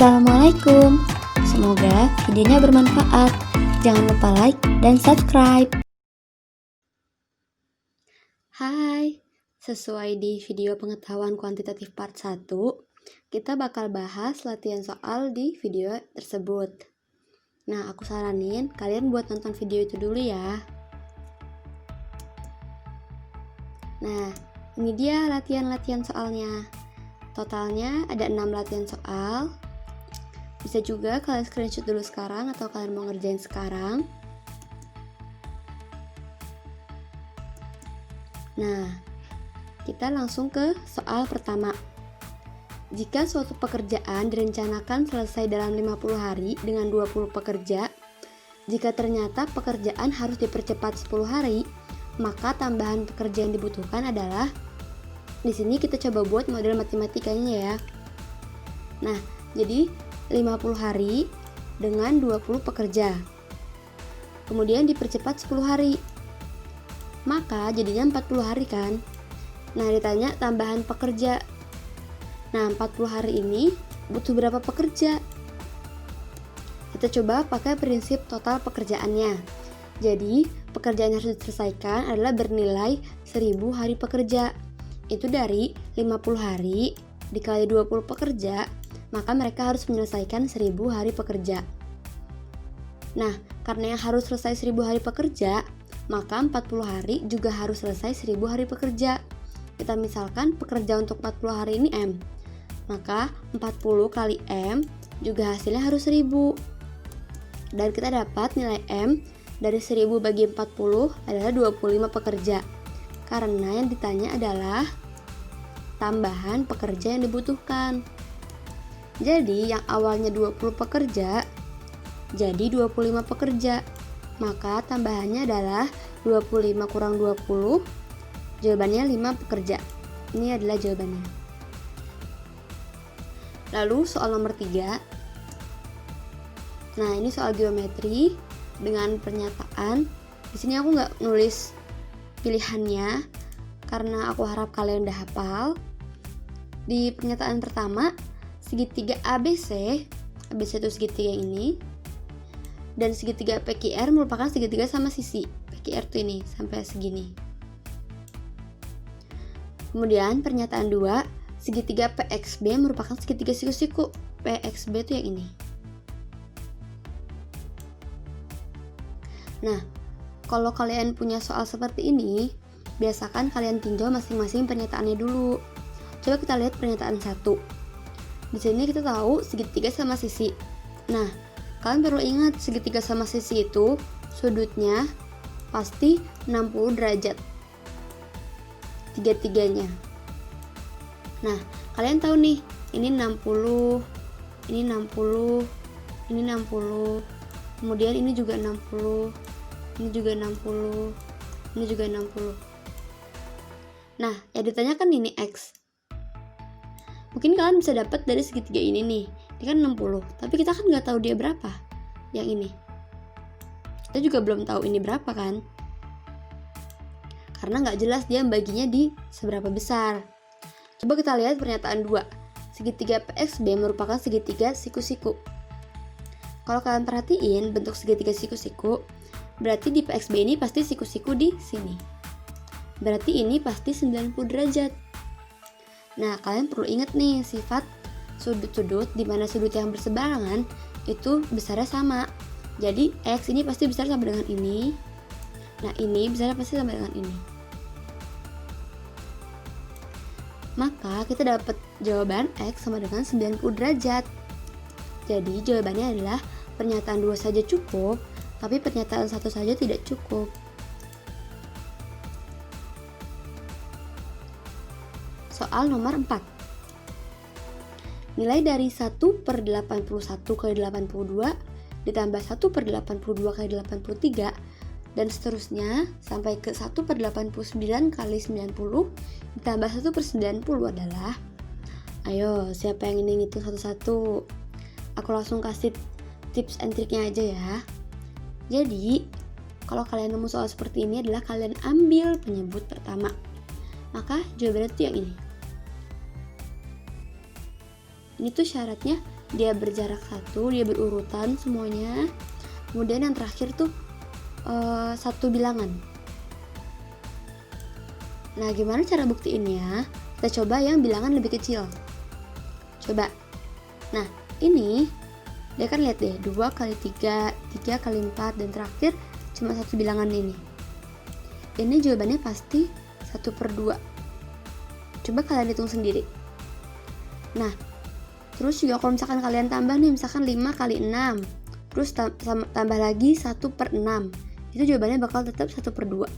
Assalamualaikum. Semoga videonya bermanfaat. Jangan lupa like dan subscribe. Hai, sesuai di video pengetahuan kuantitatif part 1, kita bakal bahas latihan soal di video tersebut. Nah, aku saranin kalian buat nonton video itu dulu ya. Nah, ini dia latihan-latihan soalnya. Totalnya ada 6 latihan soal. Bisa juga kalian screenshot dulu sekarang atau kalian mau ngerjain sekarang. Nah, kita langsung ke soal pertama. Jika suatu pekerjaan direncanakan selesai dalam 50 hari dengan 20 pekerja, jika ternyata pekerjaan harus dipercepat 10 hari, maka tambahan pekerja yang dibutuhkan adalah, di sini kita coba buat model matematikanya ya. Nah, jadi 50 hari dengan 20 pekerja. Kemudian dipercepat 10 hari. Maka jadinya 40 hari kan? Nah, ditanya tambahan pekerja. Nah, 40 hari ini butuh berapa pekerja? Kita coba pakai prinsip total pekerjaannya. Jadi, pekerjaan yang harus diselesaikan adalah bernilai 1000 hari pekerja. Itu dari 50 hari dikali 20 pekerja, maka mereka harus menyelesaikan 1000 hari pekerja. Nah, karena yang harus selesai 1000 hari pekerja, maka 40 hari juga harus selesai 1000 hari pekerja. Kita misalkan pekerja untuk 40 hari ini M, maka 40 kali M juga hasilnya harus 1000. Dan kita dapat nilai M dari 1000 bagi 40 adalah 25 pekerja. Karena yang ditanya adalah tambahan pekerja yang dibutuhkan. Jadi yang awalnya 20 pekerja jadi 25 pekerja. Maka tambahannya adalah 25 kurang 20, jawabannya 5 pekerja. Ini adalah jawabannya. Lalu soal nomor 3. Nah, ini soal geometri dengan pernyataan. Di sini aku nggak nulis pilihannya karena aku harap kalian udah hafal. Di pernyataan pertama, segitiga ABC itu segitiga ini, dan segitiga PQR merupakan segitiga sama sisi. PQR tuh ini sampai segini. Kemudian pernyataan 2, segitiga PXB merupakan segitiga siku-siku. PXB tuh yang ini. Nah, kalau kalian punya soal seperti ini, biasakan kalian tinjau masing-masing pernyataannya dulu. Coba kita lihat pernyataan 1. Di sini kita tahu segitiga sama sisi. Nah, kalian perlu ingat segitiga sama sisi itu sudutnya pasti 60 derajat. Tiga-tiganya. Nah, kalian tahu nih, ini 60, ini 60, ini 60. Kemudian ini juga 60, ini juga 60, ini juga 60. Nah, yang ditanyakan ini X. Mungkin kalian bisa dapat dari segitiga ini nih. Ini kan 60, tapi kita kan nggak tahu dia berapa. Yang ini. Kita juga belum tahu ini berapa kan? Karena nggak jelas dia baginya di seberapa besar. Coba kita lihat pernyataan 2. Segitiga PXB merupakan segitiga siku-siku. Kalau kalian perhatiin bentuk segitiga siku-siku, berarti di PXB ini pasti siku-siku di sini. Berarti ini pasti 90 derajat. Nah, kalian perlu ingat nih sifat sudut-sudut di mana sudut yang berseberangan itu besarnya sama. Jadi X ini pasti besar sama dengan ini. Nah, ini besarnya pasti sama dengan ini. Maka kita dapat jawaban X sama dengan 90 derajat. Jadi jawabannya adalah pernyataan 2 saja cukup, tapi pernyataan 1 saja tidak cukup. Soal nomor 4. Nilai dari 1/81 kali 82 ditambah 1/82 kali 83 dan seterusnya sampai ke 1/89 kali 90 ditambah 1/90 adalah, ayo siapa yang ini ngitung satu-satu? Aku langsung kasih tips and triknya aja ya. Jadi kalau kalian nemu soal seperti ini adalah kalian ambil penyebut pertama, maka jawabannya itu yang ini. Ini tuh syaratnya dia berjarak 1, dia berurutan semuanya. Kemudian yang terakhir tuh satu bilangan. Nah, gimana cara buktiinnya? Kita coba yang bilangan lebih kecil. Coba. Nah, ini dia kan lihat deh, 2 kali 3, 3 kali 4, dan terakhir cuma satu bilangan ini. Ini jawabannya pasti 1/2. Coba kalian hitung sendiri. Nah, terus juga kalau misalkan kalian tambah nih, misalkan 5 kali 6, terus tambah lagi 1/6, itu jawabannya bakal tetap 1/2.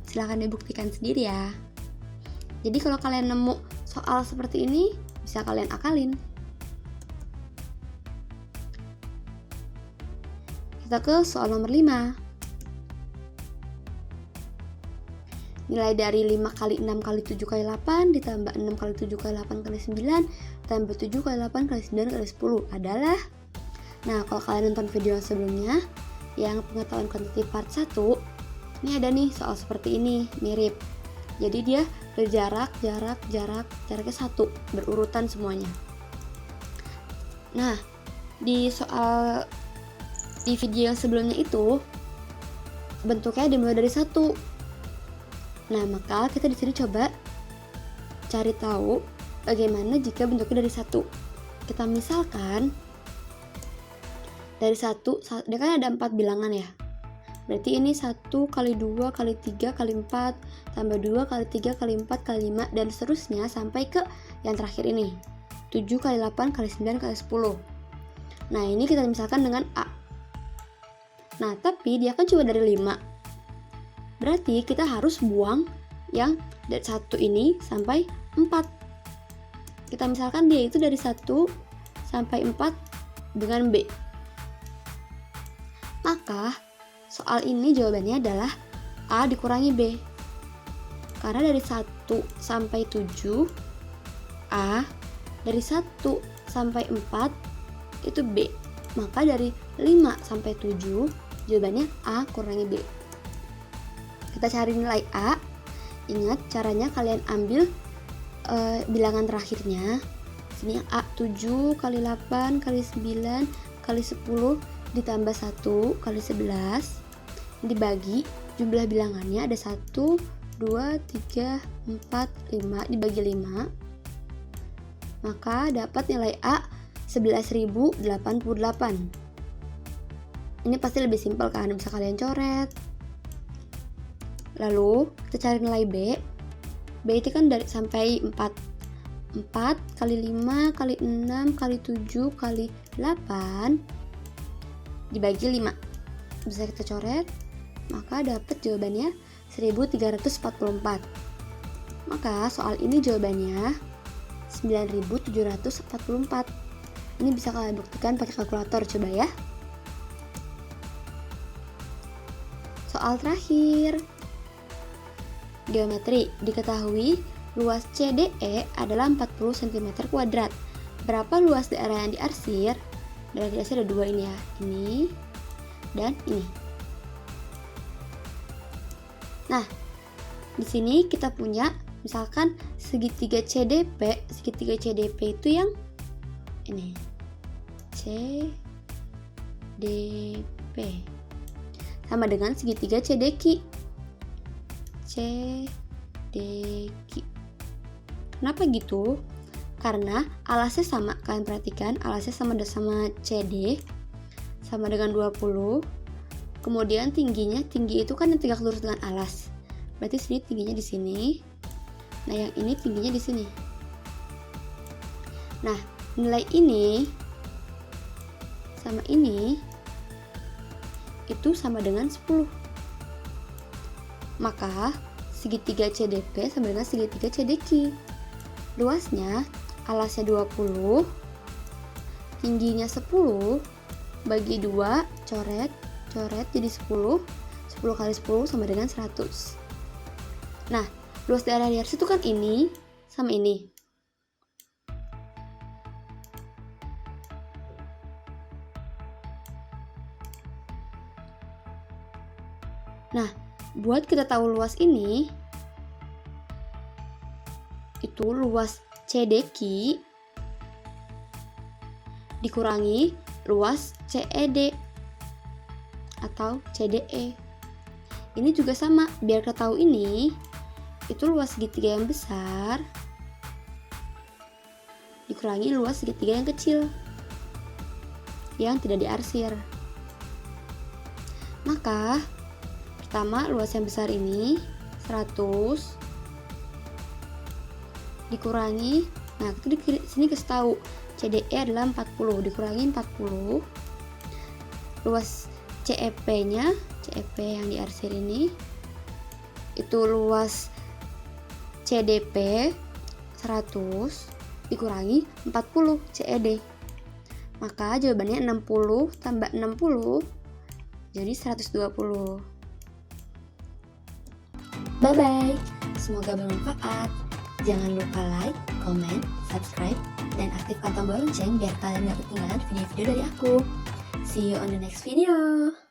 Silahkan dibuktikan sendiri ya. Jadi kalau kalian nemu soal seperti ini, bisa kalian akalin. Kita ke soal nomor 5. Nilai dari 5 kali 6 kali 7 kali 8 ditambah 6 kali 7 kali 8 kali 9 tambah 7 kali 8 kali 9 kali 10 adalah. Nah, kalau kalian nonton video sebelumnya yang pengetahuan kuantitatif part 1, ini ada nih soal seperti ini, mirip. Jadi dia jaraknya 1, berurutan semuanya. Nah, di video yang sebelumnya itu bentuknya dimulai dari 1. Nah, maka kita di sini coba cari tahu bagaimana jika bentuknya dari 1. Kita misalkan dari 1, dia kan ada 4 bilangan ya. Berarti ini 1 kali 2 kali 3 kali 4 tambah 2 kali 3 kali 4 kali 5 dan seterusnya sampai ke yang terakhir ini, 7 kali 8 kali 9 kali 10. Nah, ini kita misalkan dengan A. Nah, tapi dia kan cuma dari 5. Berarti kita harus buang yang dari 1 ini sampai 4. Kita misalkan dia itu dari 1 sampai 4 dengan B. Maka soal ini jawabannya adalah A dikurangi B. Karena dari 1 sampai 7 A, dari 1 sampai 4 itu B. Maka dari 5 sampai 7 jawabannya A kurangi B. Kita cari nilai A. Ingat caranya, kalian ambil bilangan terakhirnya. Sini A 7 kali 8 kali 9 kali 10 ditambah 1 kali 11 dibagi jumlah bilangannya ada 1, 2, 3, 4, 5 dibagi 5, maka dapat nilai A 11.088. Ini pasti lebih simpel kan, bisa kalian coret. Lalu kita cari nilai B. B itu kan dari sampai 4 kali 5 kali 6 kali 7 kali 8 dibagi 5 bisa kita coret, maka dapat jawabannya 1344. Maka soal ini jawabannya 9744. Ini bisa kalian buktikan pakai kalkulator, coba ya. Soal terakhir, geometri. Diketahui luas CDE adalah 40 cm². Berapa luas daerah yang diarsir? Daerah diarsir ada 2 ini ya, ini dan ini. Nah, di sini kita punya misalkan segitiga CDP. Segitiga CDP itu yang ini, CDP sama dengan segitiga CDQ. CDQ. Kenapa gitu? Karena alasnya sama, kalian perhatikan alasnya sama CD sama dengan 20. Kemudian tinggi itu kan yang tegak lurus dengan alas. Berarti sini tingginya di sini. Nah, yang ini tingginya di sini. Nah, nilai ini sama ini itu sama dengan 10. Maka segitiga CDP sama dengan segitiga CDQ. Luasnya alasnya 20, tingginya 10, bagi 2, coret jadi 10 kali 10 sama dengan 100. Nah, luas daerah diarsir itu kan ini sama ini. Nah, buat kita tahu luas ini, itu luas CDQ dikurangi luas CED atau CDE. Ini juga sama, biar kita tahu ini itu luas segitiga yang besar dikurangi luas segitiga yang kecil yang tidak diarsir. Maka pertama luas yang besar ini 100 dikurangi, nah itu di sini kasih tahu CDE adalah 40 dikurangi 40. Luas CEP-nya, CEP yang diarsir ini itu luas CDP 100 dikurangi 40 CED. Maka jawabannya 60 tambah 60 jadi 120. Bye bye. Semoga bermanfaat. Jangan lupa like, comment, subscribe, dan aktifkan tombol lonceng biar kalian gak ketinggalan video-video dari aku. See you on the next video.